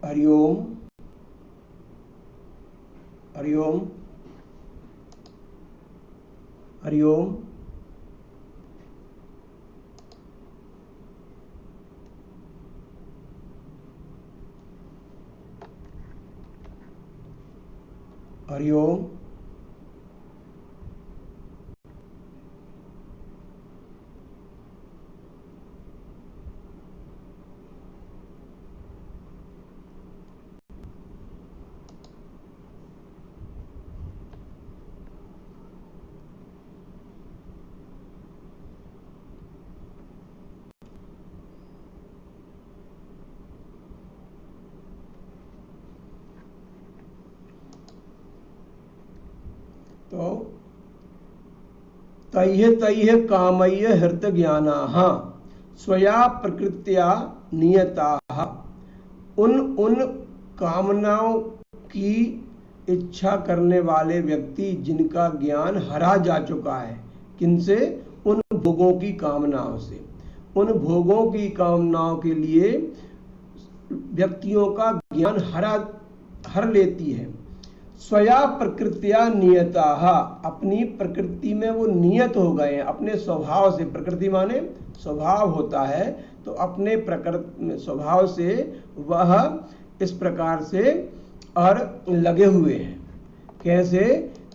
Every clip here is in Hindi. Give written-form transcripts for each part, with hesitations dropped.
हरिओम हरिओम हरिओम। हरिओम। तो तैह तैह कामय्य हृत ज्ञानाः स्वया प्रकृत्या नियताः। उन कामनाओं की इच्छा करने वाले व्यक्ति जिनका ज्ञान हरा जा चुका है, किनसे? उन भोगों की कामनाओं से। उन भोगों की कामनाओं के लिए व्यक्तियों का ज्ञान हर लेती है। स्वया प्रकृत्या नियताः, अपनी प्रकृति में वो नियत हो गए हैं, अपने स्वभाव से। प्रकृति माने स्वभाव होता है, तो अपने प्रकृति स्वभाव से वह इस प्रकार से और लगे हुए हैं। कैसे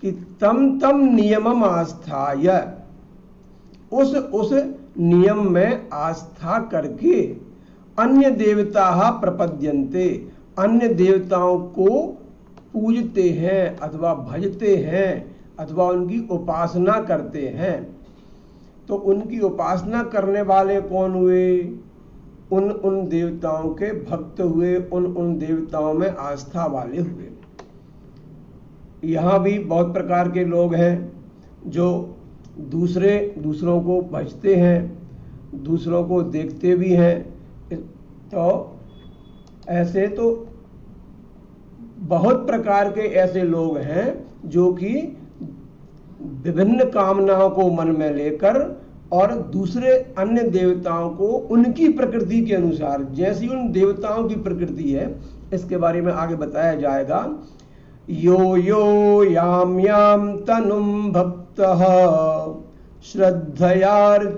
कि तम नियमम आस्थाय, उस नियम में आस्था करके अन्य देवता प्रपद्यन्ते, अन्य देवताओं को पूजते हैं अथवा भजते हैं अथवा उनकी उपासना करते हैं। तो उनकी उपासना करने वाले कौन हुए? उन देवताओं के भक्त हुए, उन देवताओं में आस्था वाले हुए। यहाँ भी बहुत प्रकार के लोग हैं जो दूसरों को भजते हैं, दूसरों को देखते भी हैं। तो ऐसे तो बहुत प्रकार के ऐसे लोग हैं जो कि विभिन्न कामनाओं को मन में लेकर और दूसरे अन्य देवताओं को उनकी प्रकृति के अनुसार, जैसी उन देवताओं की प्रकृति है, इसके बारे में आगे बताया जाएगा। यो यो याम याम तनुम भक्तः श्रद्धयार्चितुमिच्छति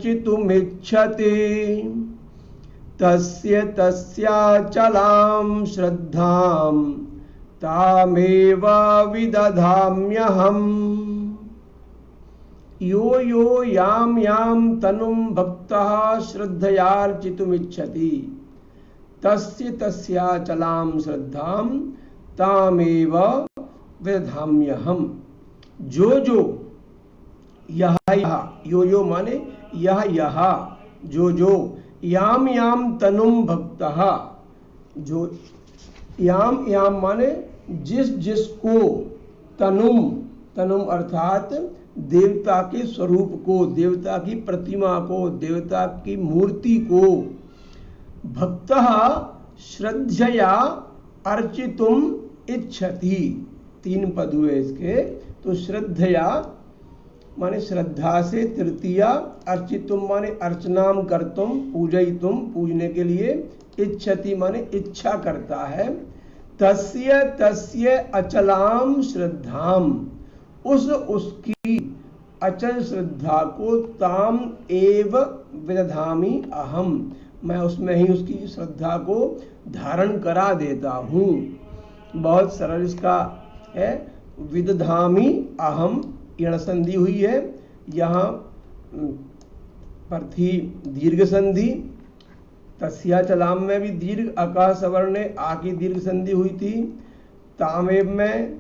तस्य तस्याचलां श्रद्धां तामेव विदधाम्यहम्। यो यो याम याम तनुम भक्तः श्रद्धयार्चितुमिच्छति तस्य तस्याचलां श्रद्धां तामेव विदधाम्यहम्। जो यह यो माने यह जो याम याम तनुम भक्तः, जो याम माने जिसको, तनुम अर्थात देवता के स्वरूप को, देवता की प्रतिमा को, देवता की मूर्ति को, भक्तः श्रद्धया अर्चितुम इच्छति, 3 पद हुए इसके। तो श्रद्धया माने श्रद्धा से, तृतीया अर्चितुम माने अर्चनाम करतुम, पूजयितुम पूजने के लिए, इच्छति माने इच्छा करता है, तस्य अचलाम श्रद्धाम, उसकी अचल श्रद्धा को, ताम एव विदधामि अहम, मैं उसमें ही उसकी श्रद्धा को धारण करा देता हूँ। बहुत सरल इसका है, विदधामि अहम, यण संधि हुई है, यहाँ पर थी दीर्घ संधि। तस्याचलाम में भी दीर्घ अका सवर्ण आ की दीर्घ संधि हुई थी। तामेव में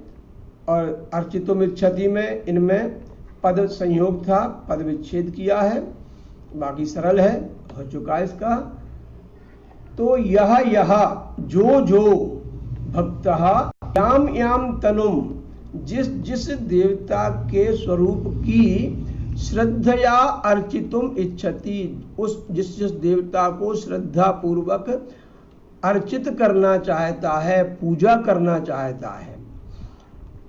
और अर्चितुम इच्छति में, इनमें पद संयोग था, पद विच्छेद किया है, बाकी सरल है, हो चुका इसका। तो यह जो भक्तः याम तनुम, जिस देवता के स्वरूप की श्रद्धया अर्चितुम इच्छति, जिस देवता को श्रद्धा पूर्वक अर्चित करना चाहता है, पूजा करना चाहता है,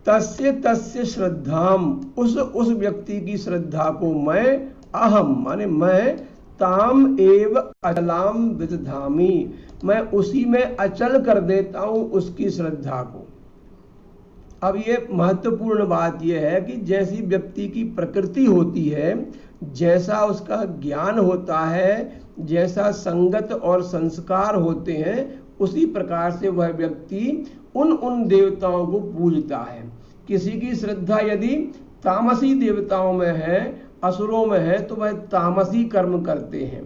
तस्य श्रद्धाम, उस व्यक्ति की श्रद्धा को मैं, अहम माने मैं, ताम एव अचलाम विदधामि, मैं उसी में अचल कर देता हूं उसकी श्रद्धा को। अब ये महत्वपूर्ण बात यह है कि जैसी व्यक्ति की प्रकृति होती है, जैसा उसका ज्ञान होता है, जैसा संगत और संस्कार होते हैं, उसी प्रकार से वह व्यक्ति उन देवताओं को पूजता है। किसी की श्रद्धा यदि तामसी देवताओं में है, असुरों में है, तो वह तामसी कर्म करते हैं।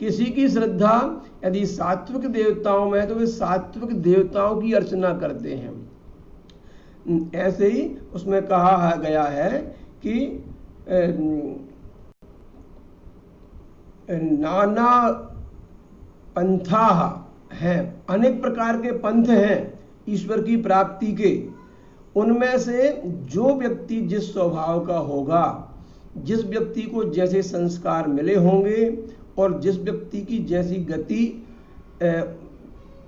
किसी की श्रद्धा यदि सात्विक देवताओं में है तो वे सात्विक देवताओं की अर्चना करते हैं। ऐसे ही उसमें कहा गया है कि नाना पंथा हैं, अनेक प्रकार के पंथ हैं ईश्वर की प्राप्ति के। उनमें से जो व्यक्ति जिस स्वभाव का होगा, जिस व्यक्ति को जैसे संस्कार मिले होंगे और जिस व्यक्ति की जैसी गति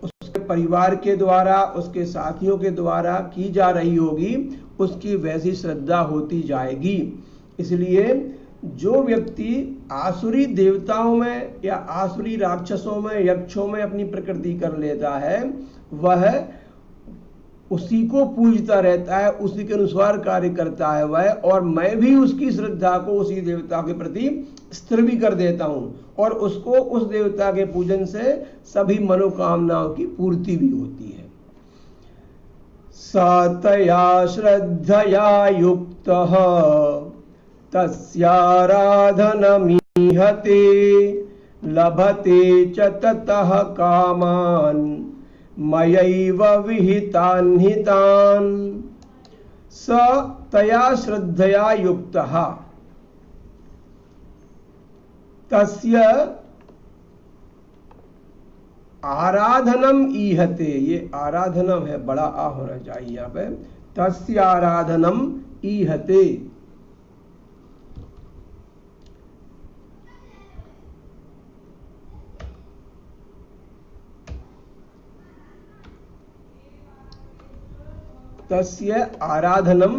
उसके परिवार के द्वारा, उसके साथियों के द्वारा की जा रही होगी, उसकी वैसी श्रद्धा होती जाएगी। इसलिए जो व्यक्ति आसुरी देवताओं में या आसुरी राक्षसों में, यक्षों में अपनी प्रकृति कर लेता है, वह उसी को पूजता रहता है, उसी के अनुसार कार्य करता है वह, और मैं भी उसकी श्रद्धा को उसी देवता के प्रति स्थिर भी कर देता हूं, और उसको उस देवता के पूजन से सभी मनोकामनाओं की पूर्ति भी होती है। सतया श्रद्धया युक्तः तस्याराधनमीहते लभते च ततः कामान् मयैव विहितान् हितान्। स तया श्रद्धया युक्तः तस्य आराधनम ईहते, ये आराधनम है, बड़ा आ होना चाहिए यहाँ पे, तस्य आराधनम ईहते। तस्य आराधनम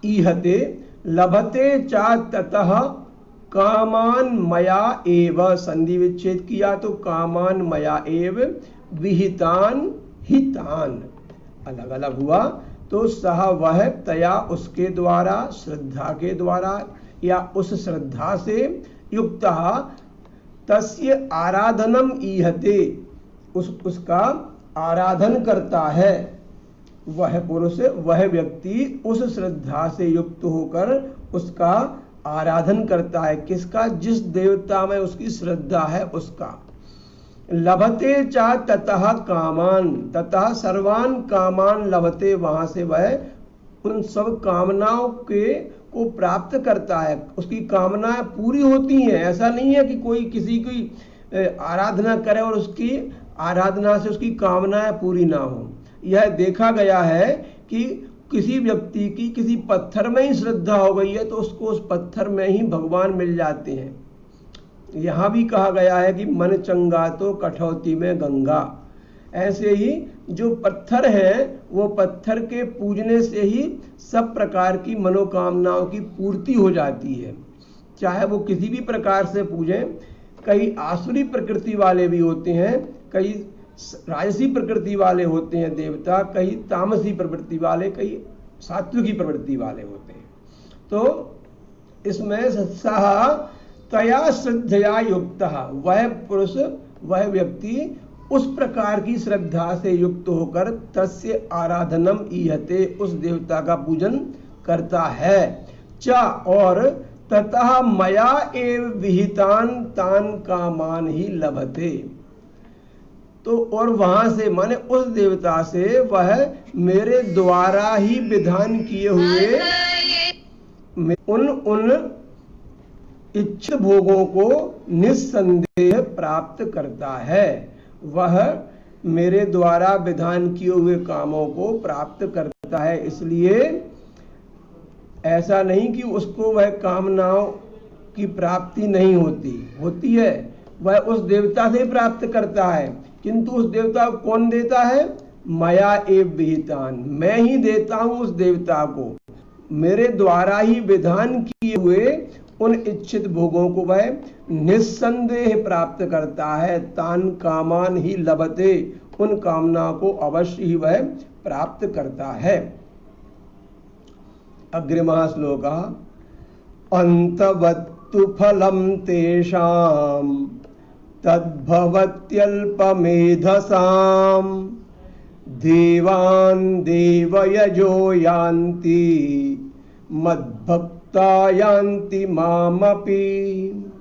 ईहते लभते चा ततः कामान मया एव, संधि विच्छेद किया तो कामान मया एव विहितान हितान अलग अलग हुआ, तो सह वह तया उसके द्वारा, श्रद्धा के द्वारा या उस श्रद्धा से युक्त तस्य आराधनम ईहते, उसका आराधन करता है वह पुरुष, वह व्यक्ति उस श्रद्धा से युक्त होकर उसका आराधन करता है। किसका? जिस देवता में उसकी श्रद्धा है उसका। लभते चा ततः कामान, ततः सर्वान कामान लभते, वहां से वह उन सब कामनाओं को प्राप्त करता है, उसकी कामनाएं पूरी होती हैं। ऐसा नहीं है कि कोई किसी की आराधना करे और उसकी आराधना से उसकी कामनाएं पूरी ना हो। यह देखा गया है कि किसी व्यक्ति की किसी पत्थर में ही श्रद्धा हो गई है तो उसको उस पत्थर में ही भगवान मिल जाते हैं। यहाँ भी कहा गया है कि मन चंगा तो कठौती में गंगा। ऐसे ही जो पत्थर हैं वो पत्थर के पूजने से ही सब प्रकार की मनोकामनाओं की पूर्ति हो जाती है, चाहे वो किसी भी प्रकार से पूजें। कई आसुरी प्रकृति वाले भी होते हैं, कई राजसी प्रकृति वाले होते हैं देवता, कई तामसी प्रवृत्ति वाले, कई सात्विकी प्रवृत्ति वाले होते हैं। तो इसमें सत्साह तया श्रद्धया युक्त, वह पुरुष, वह व्यक्ति उस प्रकार की श्रद्धा से युक्त होकर तस्य आराधनम ईहते, उस देवता का पूजन करता है। च और ततः मया एव विहितान तान कामान ही लभते, तो और वहां से माने उस देवता से वह मेरे द्वारा ही विधान किए हुए उन इच्छित भोगों को निस्संदेह प्राप्त करता है। वह मेरे द्वारा विधान किए हुए कामों को प्राप्त करता है। इसलिए ऐसा नहीं कि उसको वह कामनाओं की प्राप्ति नहीं होती है, वह उस देवता से प्राप्त करता है, किंतु उस देवता को कौन देता है? मया एव विहितान, मैं ही देता हूं उस देवता को। मेरे द्वारा ही विधान किए हुए उन इच्छित भोगों को वह निस्संदेह प्राप्त करता है। तान कामान ही लभते, उन कामना को अवश्य ही वह प्राप्त करता है। अग्रिमः श्लोकः अंतवत्तु फलं तेषां तद्भवत्यल्पमेधसां देवान् देवयजो यान्ति मद्भक्ता यान्ति मामपि।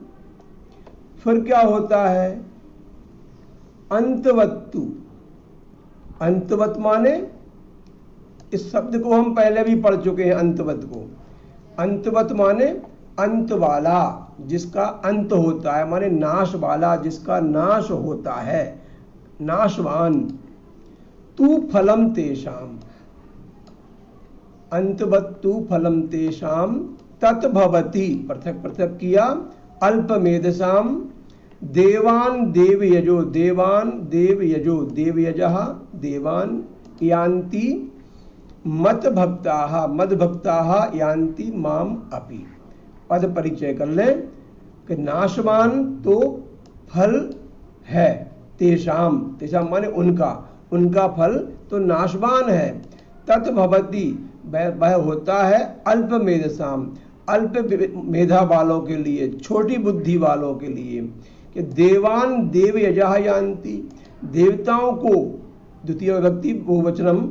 फिर क्या होता है? अंतवत्तु, अंतवत माने, इस शब्द को हम पहले भी पढ़ चुके हैं। अंतवत को, अंतवत माने अंत वाला, जिसका अंत होता है, माने नाश वाला, जिसका नाश होता है, नाशवान। तू फलम तेषाम, अंतवत तू फलम तेषाम तत्भवति, पृथक पृथक किया, अल्पमेधसाम देवान देवयजो, देवान देवयजो, देवयजः देवान यान्ति मत भक्ताः, मद भक्ताः यान्ति माम अपि। पद परिचय कर ले कि नाशवान तो फल है, तेषाम, तेषाम माने उनका, उनका फल तो नाशवान है। तत्भवति वह होता है अल्प मेधसाम, अल्प मेधा वालों के लिए, छोटी बुद्धि वालों के लिए। कि देवान देव यजः यान्ति, देवताओं को, द्वितीय विभक्ति बहुवचनम,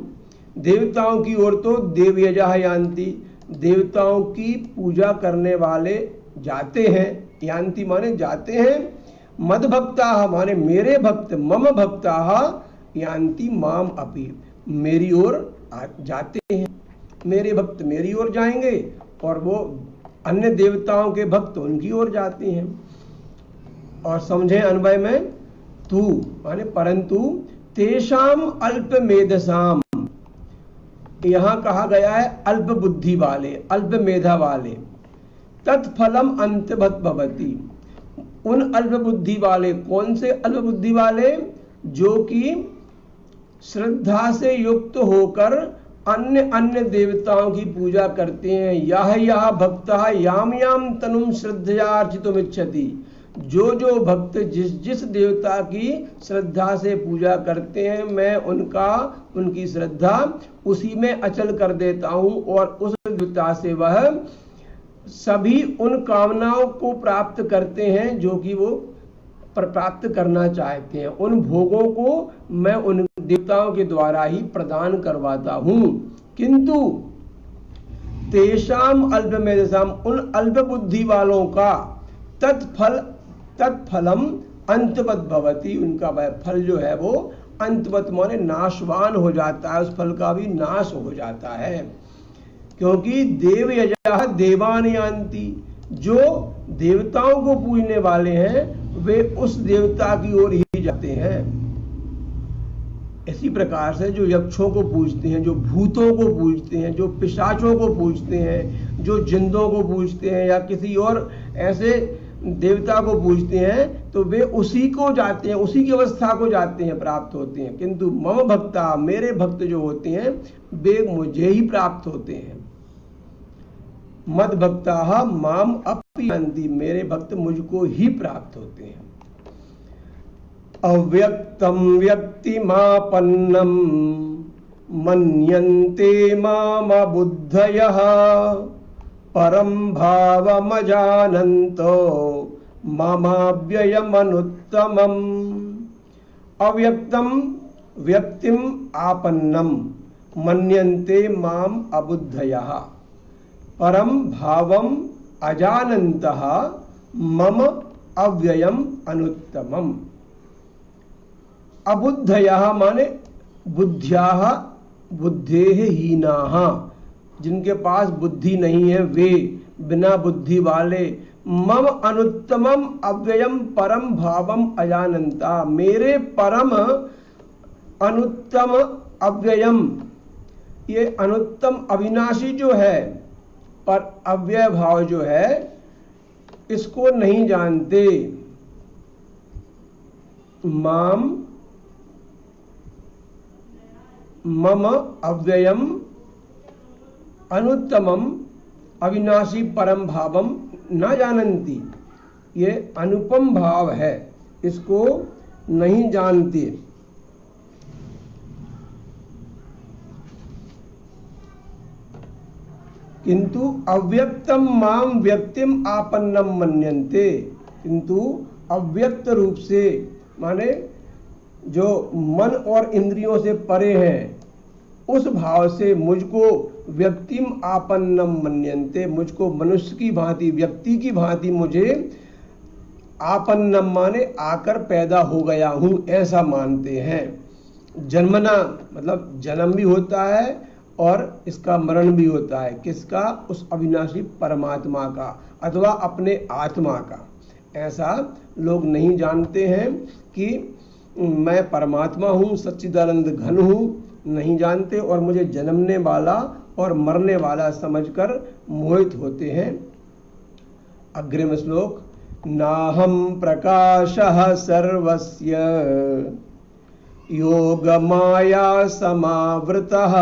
देवताओं की ओर तो देव यजः यान्ति, देवताओं की पूजा करने वाले जाते हैं। यान्ति माने जाते हैं। मद भक्ताः माने मेरे भक्त, मम भक्ताः यान्ति माम अपि, मेरी ओर जाते हैं। मेरे भक्त मेरी ओर जाएंगे और वो अन्य देवताओं के भक्त उनकी ओर जाते हैं। और समझे अन्वय में, तू माने परंतु, तेषाम अल्प मेधसाम, यहां कहा गया है अल्प बुद्धि वाले, अल्प मेधा वाले। तत्फलम अंतवत भवति, उन अल्प बुद्धि वाले, कौन से अल्प बुद्धि वाले? जो कि श्रद्धा से युक्त होकर अन्य अन्य देवताओं की पूजा करते हैं। यह भक्तः याम याम तनुम श्रद्धयार्चितुमिच्छति, जो जो भक्त जिस जिस देवता की श्रद्धा से पूजा करते हैं, मैं उनकी श्रद्धा उसी में अचल कर देता हूं और उस देवता से वह सभी उन कामनाओं को प्राप्त करते हैं जो कि वो प्राप्त करना चाहते हैं। उन भोगों को मैं उन देवताओं के द्वारा ही प्रदान करवाता हूं। किंतु तेषाम अल्प मेधसाम, उन अल्प बुद्धि वालों का तत्फलम अंतवत भवति, उनका वह फल जो है वो अंतवत माने नाशवान हो जाता है, उस फल का भी नाश हो जाता है। क्योंकि देव यजः देवान यान्ति, जो देवताओं को पूजने वाले हैं वे उस देवता की ओर ही जाते हैं। इसी प्रकार से जो यक्षों को पूजते हैं, जो भूतों को पूजते हैं, जो पिशाचों को पूजते हैं, जो जिंदों को पूजते हैं या किसी और ऐसे देवता को पूजते हैं, तो वे उसी को जाते हैं, उसी की अवस्था को जाते हैं, प्राप्त होते हैं। किंतु मम भक्ता, मेरे भक्त जो होते हैं वे मुझे ही प्राप्त होते हैं। मद भक्ताः माम अपि यान्ति, मेरे भक्त मुझको ही प्राप्त होते हैं। अव्यक्तम व्यक्तिमापन्नम मन्यन्ते माम बुद्धयः परम भावमजानन्तो ममाव्ययमनुत्तमम्। अव्यक्तम व्यक्तिम आपन्नम मन्यन्ते माम अबुद्धयः परम भावम अजानन्तः मम अव्ययम अनुत्तमम्। अबुद्धयः माने बुद्ध्याः, बुद्धेः हीनाः, जिनके पास बुद्धि नहीं है, वे बिना बुद्धि वाले। मम अनुत्तमम अव्ययम परम भावम अजानन्ता, मेरे परम अनुत्तम अव्ययम, ये अनुत्तम अविनाशी जो है पर अव्यय भाव जो है इसको नहीं जानते। मम अव्ययम अनुत्तमम अविनाशी परम भावम न जानन्ति, ये अनुपम भाव है, इसको नहीं जानते। किंतु अव्यक्तम माम व्यक्तिम आपन्नम मन्यन्ते, किंतु अव्यक्त रूप से माने जो मन और इंद्रियों से परे हैं, उस भाव से मुझको व्यक्तिम आपन्नम मन्यन्ते, मुझको मनुष्य की भांति, व्यक्ति की भांति मुझे आपन्नम माने आकर पैदा हो गया हूं, ऐसा मानते हैं। जन्मना मतलब जन्म भी होता है और इसका मरण भी होता है, किसका? उस अविनाशी परमात्मा का अथवा अपने आत्मा का। ऐसा लोग नहीं जानते हैं कि मैं परमात्मा हूँ, सच्चिदानंद घन हूँ, नहीं जानते और मुझे जन्मने वाला और मरने वाला समझकर मोहित होते हैं। अग्रिम श्लोक, नाहं प्रकाशः सर्वस्य योगमाया समावृतः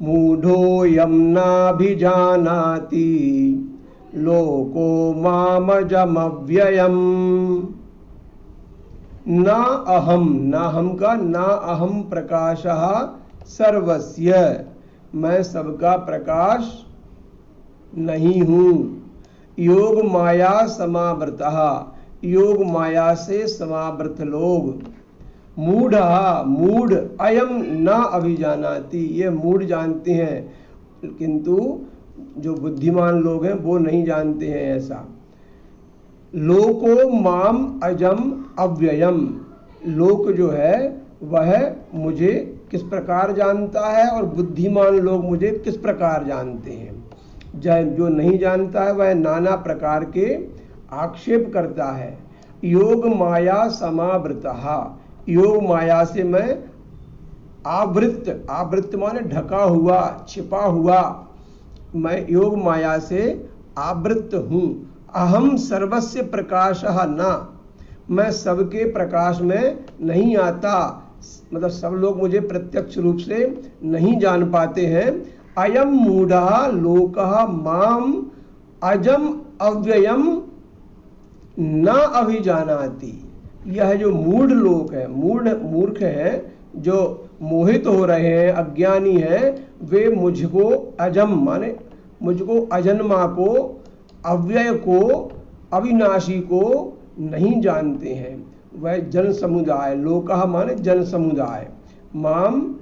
मूढ़ोऽयं नाभिजानाति लोको मामजमव्ययम्। ना अहम, ना हम का ना अहम प्रकाशः सर्वस्य, मैं सबका प्रकाश नहीं हूँ। योग माया समावृतः, योग माया से समावृत लोग। मूढ़, मूढ़ अयम ना अभिजानाति, ये मूढ़ जानते हैं, किंतु जो बुद्धिमान लोग हैं वो नहीं जानते हैं ऐसा। लोको माम अजम अव्ययम, लोक जो है वह मुझे किस प्रकार जानता है और बुद्धिमान लोग मुझे किस प्रकार जानते हैं। जो नहीं जानता है वह नाना प्रकार के आक्षेप करता है। योग माया समावृतः, योग माया से मैं आवृत, आवृत माने ढका हुआ, छिपा हुआ, मैं योग माया से आवृत हूँ। अहम सर्वस्य प्रकाशः न, मैं सबके प्रकाश में नहीं आता, मतलब सब लोग मुझे प्रत्यक्ष रूप से नहीं जान पाते हैं। अयम मूढ़ः लोकः माम अजम अव्ययम न अभिजानाति, यह जो मूढ़ लोक है, मूर्ख हैं, जो मोहित हो रहे हैं, अज्ञानी हैं, वे मुझको अजम माने मुझको अजन्मा को, अव्यय को, अविनाशी को नहीं जानते हैं। वह जन समुदाय, लोकः माने जन समुदाय, माम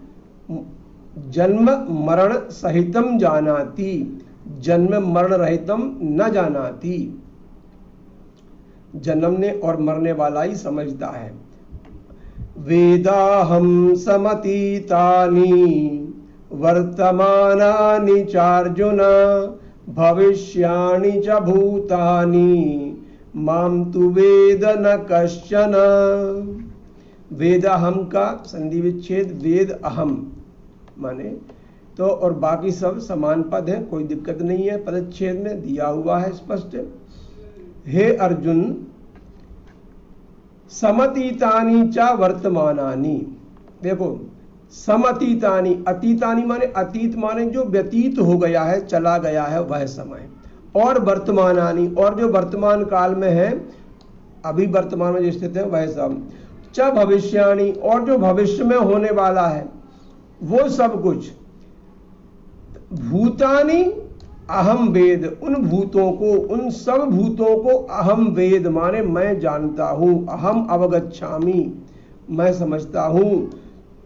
जन्म मरण सहितम जानाति, जन्म मरण रहितम न जानाति, जन्मने और मरने वाला ही समझता है। वेदाहम समतीतानि वर्तमानानि चार्जुन भविष्याणि च भूतानि माम तु वेद न कश्चन। वेद अहम का संधि विच्छेद वेद अहम माने तो, और बाकी सब समान पद है, कोई दिक्कत नहीं है, पदच्छेद में दिया हुआ है स्पष्ट। हे अर्जुन, समतीतानि च वर्तमानानि, देखो समतीतानि, अतीतानि माने अतीत माने जो व्यतीत हो गया है, चला गया है वह समय, और वर्तमानानि और जो वर्तमान काल में है, अभी वर्तमान में जो स्थित है वह सब। च भविष्याणि और जो भविष्य में होने वाला है वो सब कुछ। भूतानि अहम वेद, उन भूतों को, उन सब भूतों को अहम वेद माने मैं जानता हूं, अहम अवगच्छामि मैं समझता हूं।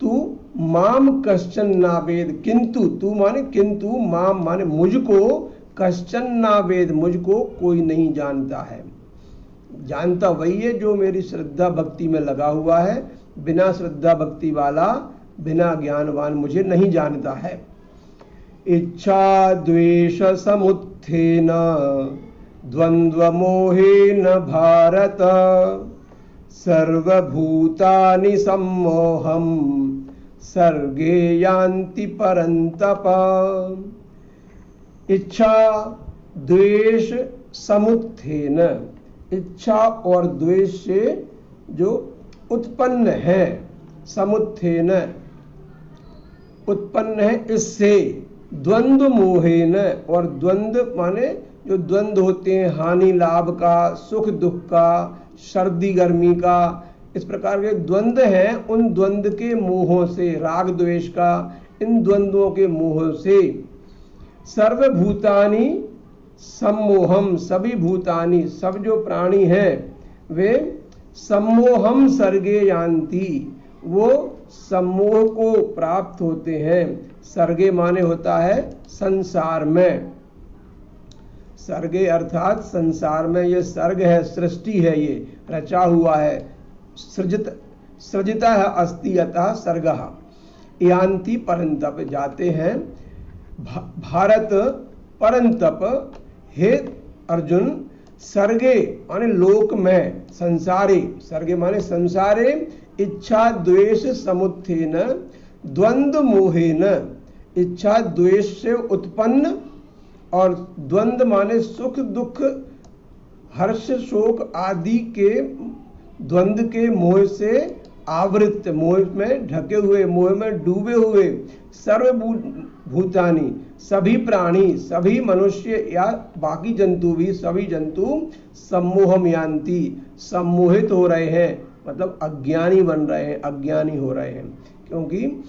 तू माम कश्चन ना वेद, किंतु तू माने किंतु, माम माने मुझको, कश्चन ना वेद मुझको कोई नहीं जानता है। जानता वही है जो मेरी श्रद्धा भक्ति में लगा हुआ है, बिना श्रद्धा भक्ति वाला, बिना ज्ञानवान मुझे नहीं जानता है। इच्छा द्वेष समुत्थेन द्वंद्व मोहेन भारत सर्वभूतानि सम्मोहम सर्गे यान्ति परन्तप। इच्छा द्वेष समुत्थेन, इच्छा और द्वेष से जो उत्पन्न है, समुत्थेन उत्पन्न है, इससे द्वंद्व मोहेन, और द्वंद्व माने जो द्वंद्व होते हैं, हानि लाभ का, सुख दुख का, सर्दी गर्मी का, इस प्रकार के द्वंद्व हैं, उन द्वंद्व के मोहों से, राग द्वेष का, इन द्वंद्वों के मोह से, सर्वभूतानि सम्मोहम, सभी भूतानि, सब जो प्राणी हैं वे सम्मोहम सर्गे यान्ति, वो सम्मोह को प्राप्त होते हैं। सर्गे माने होता है संसार में, सर्गे अर्थात संसार में, ये सर्ग है, सृष्टि है, ये रचा हुआ है, सृजिता है अस्ति अतः सर्गः, यान्ति परंतप, जाते हैं भारत परंतप, हे अर्जुन, सर्गे माने लोक में, संसारे, सर्गे माने संसारे, इच्छा द्वेष समुत्थेन द्वंद्व मोहेन, इच्छा द्वेष से उत्पन्न, और द्वंद्व माने सुख दुख हर्ष शोक आदि के द्वंद्व के मोह से आवृत, मोह में ढके हुए, मोह में डूबे हुए, सर्वभूतानि, सभी प्राणी, सभी मनुष्य या बाकी जंतु भी, सभी जंतु सम्मोहम यान्ति, सम्मोहित हो रहे हैं, मतलब अज्ञानी बन रहे हैं, अज्ञानी हो रहे हैं, क्योंकि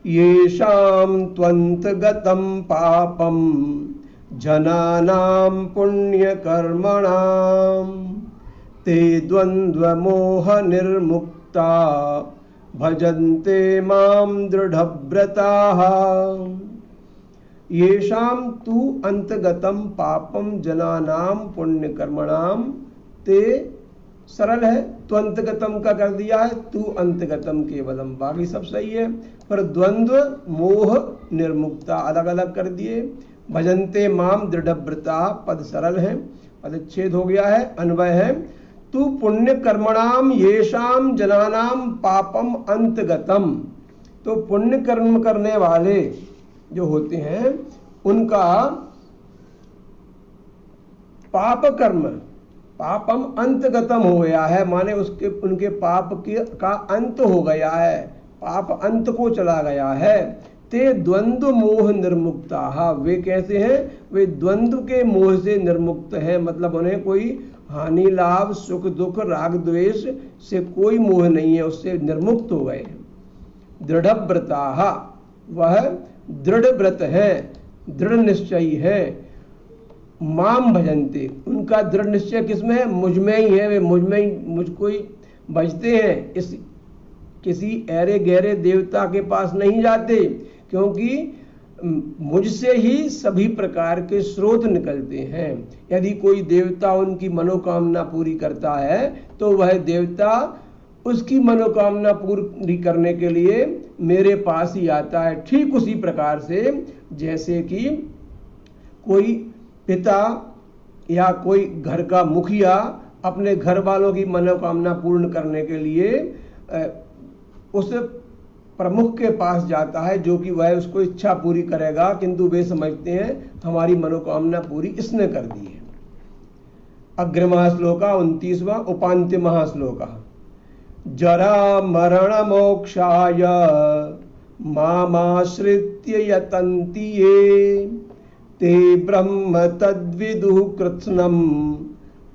येषां त्वन्तगतं पापं जनानां पुण्यकर्मणां ते द्वन्द्वमोह निर्मुक्ता भजन्ते मां दृढ़व्रताः। येषां तु अंतगतम पापम जनानां पुण्यकर्मणां, ते सरल है, तो अंतगतम का कर दिया है, तू अंतगतम केवलम, बाकी सब सही है, पर द्वंद्व मोह निर्मुक्ता अलग अलग कर दिए। भजन्ते माम दृढ़व्रता, पद सरल है, पदच्छेद हो गया है, अन्वय है, तू पुण्य कर्मणाम येषाम जनानाम पापम अंतगतम, तो पुण्य कर्म करने वाले जो होते हैं उनका पाप कर्म, पापम अंतगतम हो गया है, माने उसके उनके पाप का अंत हो गया है, पाप अंत को चला गया है। ते द्वंद्व मोह निर्मुक्ता, वे कैसे हैं, वे द्वंद्व के मोह से निर्मुक्त हैं, मतलब उन्हें कोई हानि लाभ सुख दुख राग द्वेष से कोई मोह नहीं है, उससे निर्मुक्त हो गए हैं। दृढ़व्रता, वह दृढ़ व्रत है, दृढ़ निश्चयी है। माम भजन्ते, उनका दृढ़ निश्चय किसमें है, मुझ में ही है, वे मुझ में ही, मुझको ही भजते हैं, इस किसी ऐरे गहरे देवता के पास नहीं जाते, क्योंकि मुझसे ही सभी प्रकार के स्रोत निकलते हैं। यदि कोई देवता उनकी मनोकामना पूरी करता है तो वह देवता उसकी मनोकामना पूरी करने के लिए मेरे पास ही आता है। ठीक उसी प्रकार से जैसे कि कोई पिता या कोई घर का मुखिया अपने घर वालों की मनोकामना पूर्ण करने के लिए उस प्रमुख के पास जाता है, जो कि वह उसको इच्छा पूरी करेगा, किंतु वे समझते हैं हमारी मनोकामना पूरी इसने कर दी है। अग्रिमः श्लोका 29वां उपान्त्यमः श्लोका। जरा मरण मोक्षाय मामाश्रित्य यतन्ति ये ते ब्रह्म तद्विदुः कृत्स्नम्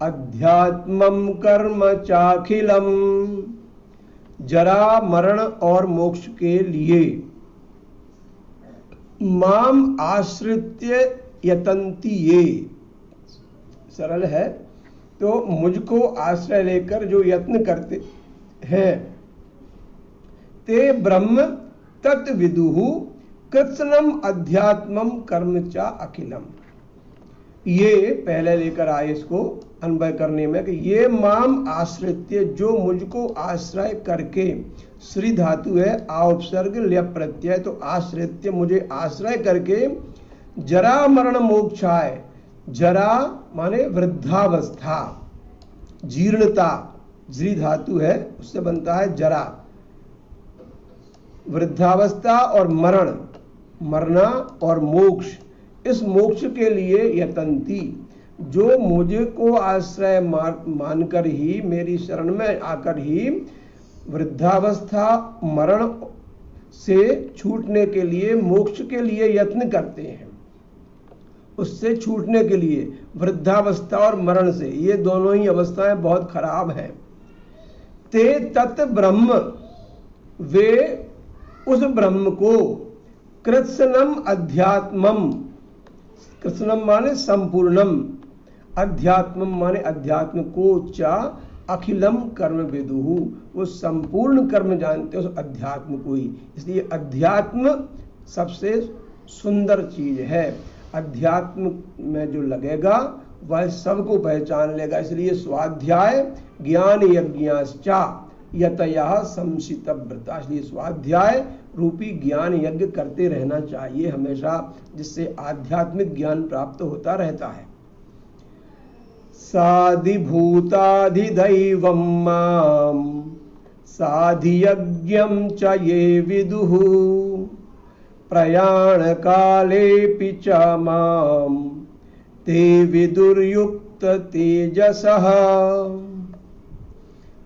अध्यात्मं कर्म चाखिलम्। जरा मरण और मोक्ष के लिए माम आश्रित्य यतन्ति ये, सरल है, तो मुझको आश्रय लेकर जो यत्न करते हैं, ते ब्रह्म तत्विदुः कृत्स्नम् अध्यात्मम कर्म चा अखिलम। ये पहले लेकर आए इसको अन्वय करने में कि ये माम आश्रित्य, जो मुझको आश्रय करके, श्री धातु है आउपसर्ग ल्य प्रत्यय, तो आश्रित्य मुझे आश्रय करके, जरा मरण मोक्षाय, जरा माने वृद्धावस्था, जीर्णता, श्री धातु है उससे बनता है जरा, वृद्धावस्था और मरण, मरना और मोक्ष, इस मोक्ष के लिए यतन्ति, जो मुझे को आश्रय मानकर ही, मेरी शरण में आकर ही वृद्धावस्था, मरण से छूटने के लिए, मोक्ष के लिए यत्न करते हैं, उससे छूटने के लिए, वृद्धावस्था और मरण से, ये दोनों ही अवस्थाएं बहुत खराब हैं। ते तत् ब्रह्म, वे उस ब्रह्म को, कृत्स्नम अध्यात्मम, कृत्स्नम माने संपूर्णम, अध्यात्मम माने अध्यात्म को, चा अखिलम कर्म विदुहु, वो संपूर्ण कर्म जानते उस अध्यात्म को ही। इसलिए अध्यात्म सबसे सुंदर चीज है। अध्यात्म में जो लगेगा वह सबको पहचान लेगा। इसलिए स्वाध्याय ज्ञान यज्ञाश्चा यतयः संसित व्रता, इसलिए स्वाध्याय रूपी ज्ञान यज्ञ करते रहना चाहिए हमेशा, जिससे आध्यात्मिक ज्ञान प्राप्त होता रहता है। साधिभूताधिदैवं मां साधियज्ञं च ये विदुः प्रयाणकालेऽपि च मां ते विदुर्युक्त तेजसः।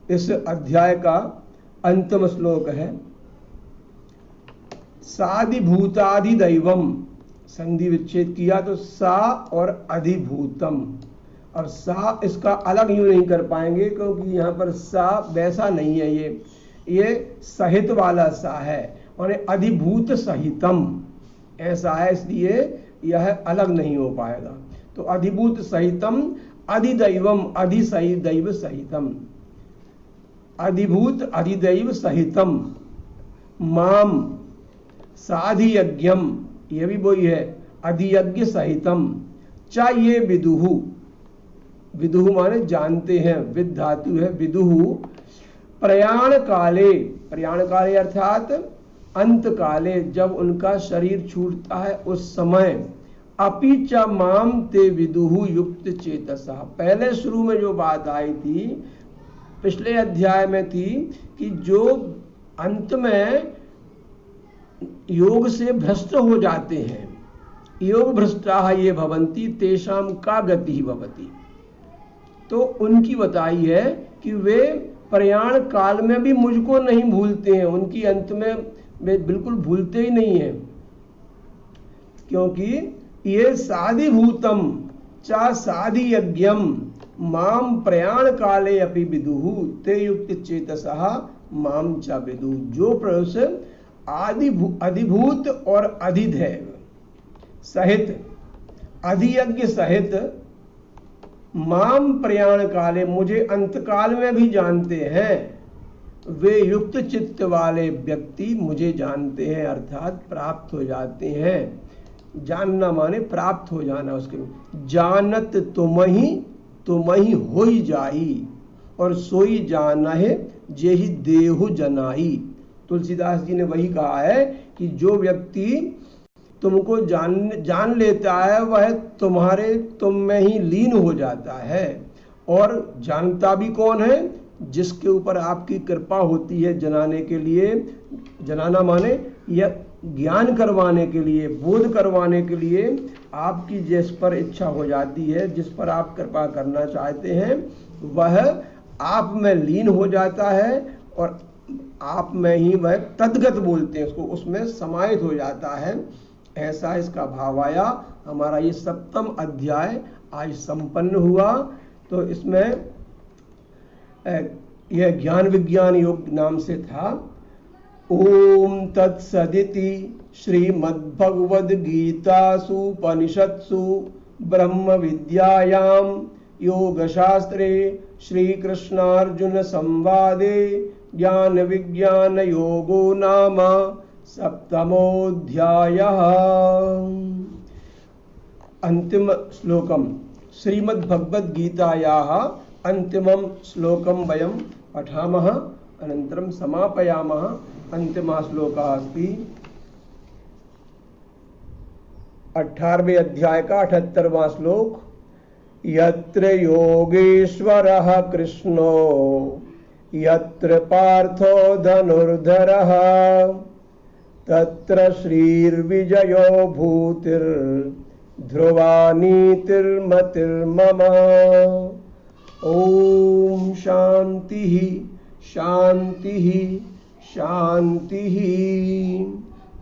इस अध्याय का अंतिम श्लोक है। साधिभूताधिदैवम, संधि विच्छेद किया तो सा और अधिभूतम। और सा इसका अलग यूं नहीं कर पाएंगे, क्योंकि यहाँ पर सा वैसा नहीं है, ये सहित वाला सा है, और अधिभूत सहितम ऐसा है, इसलिए यह अलग नहीं हो पाएगा। तो अधिभूत सहितम अधिदैवम, अधिसहि दैव सहितम, अधिभूत अधिदैव सहितम माम साधियज्ञम, ये भी वही है, अधियज्ञ सहितम च ये विदुहु, विदुहु माने जानते हैं, विद धातु है, विदुहु प्रयाण काले, प्रयाण काले अर्थात अंत काले, जब उनका शरीर छूटता है उस समय, अपि च माम ते विदुहु युक्त चेतसा। पहले शुरू में जो बात आई थी, पिछले अध्याय में थी, कि जो अंत में योग से भ्रष्ट हो जाते हैं, योग भ्रष्टाः ये भवन्ति तेषां का गति भवति, तो उनकी बताई है कि वे प्रयाण काल में भी मुझको नहीं भूलते हैं, उनकी अंत में वे बिल्कुल भूलते ही नहीं है, क्योंकि ये साधिभूतम च साधियज्ञम माम प्रयाण काले अपि विदुहु ते युक्त चेतसः माम च विदुः। जो पुरुष अधिभूत और अधिदैव सहित, अधियज्ञ सहित, माम प्रयाण काले, मुझे अंतकाल में भी जानते हैं, वे युक्त चित्त वाले व्यक्ति मुझे जानते हैं, अर्थात प्राप्त हो जाते हैं। जानना माने प्राप्त हो जाना, उसके जानत तुमहि होई जाई, और सोई जाना है जेहि देहु जनाई। तुलसीदास जी ने वही कहा है कि जो व्यक्ति तुमको जान लेता है, वह तुम में ही लीन हो जाता है। और जानता भी कौन है? जिसके ऊपर आपकी कृपा होती है जनाने के लिए, जनाना माने यह ज्ञान करवाने के लिए, बोध करवाने के लिए आपकी जिस पर इच्छा हो जाती है, जिस पर आप कृपा करना चाहते हैं, वह आप में लीन हो जाता है, और आप में ही वह तद्गत बोलते हैं उसको, उसमें समाहित हो जाता है। ऐसा इसका भाव आया। हमारा ये 7वां अध्याय आज संपन्न हुआ। तो इसमें यह ज्ञान विज्ञान योग नाम से था। ओम तत्सदिति श्रीमद्भगवद्गीतासु उपनिषत्सु ब्रह्म विद्यायां योगशास्त्रे श्रीकृष्णार्जुन संवादे ज्ञान विज्ञान योगो नाम 7मोऽध्यायः। अंतिम श्लोकम श्रीमद्भगवद्गीतायाः अंतिमं श्लोकं वयं पठामः, अनन्तरं समापयामः। अंतिमः श्लोकः अस्ति 18वें अध्याय का 78वां श्लोक। यत्र योगेश्वरः कृष्णो यत्र पार्थो धनुर्धरः तत्र श्रीर्विजयो भूतिर्ध्रुवा नीतिर्मतिर्मम। ओम शांति शांति शांति।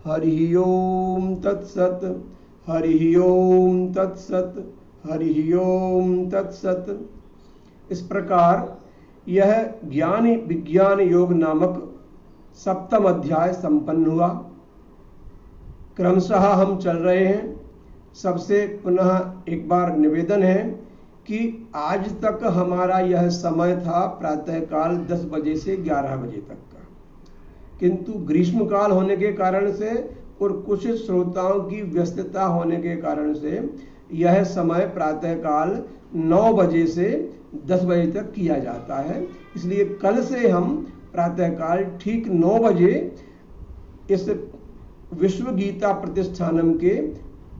हरि ओम तत्सत। हरि ओम तत्सत। हरि ओम तत्सत। इस प्रकार यह ज्ञान विज्ञान योग नामक 7वां अध्याय संपन्न हुआ। क्रमशः हम चल रहे हैं। सबसे पुनः एक बार निवेदन है कि आज तक हमारा यह समय था प्रातःकाल 10 बजे से 11 बजे तक का, किंतु ग्रीष्मकाल होने के कारण से और कुछ श्रोताओं की व्यस्तता होने के कारण से यह समय प्रातःकाल 9 बजे से 10 बजे तक किया जाता है। इसलिए कल से हम प्रातःकाल ठीक 9 बजे इस विश्व गीता प्रतिष्ठानम के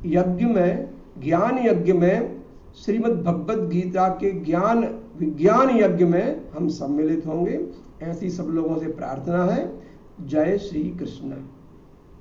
यज्ञ में, ज्ञान यज्ञ में, श्रीमद् भगवद गीता के ज्ञान विज्ञान यज्ञ में हम सम्मिलित होंगे। ऐसी सब लोगों से प्रार्थना है। जय श्री कृष्ण।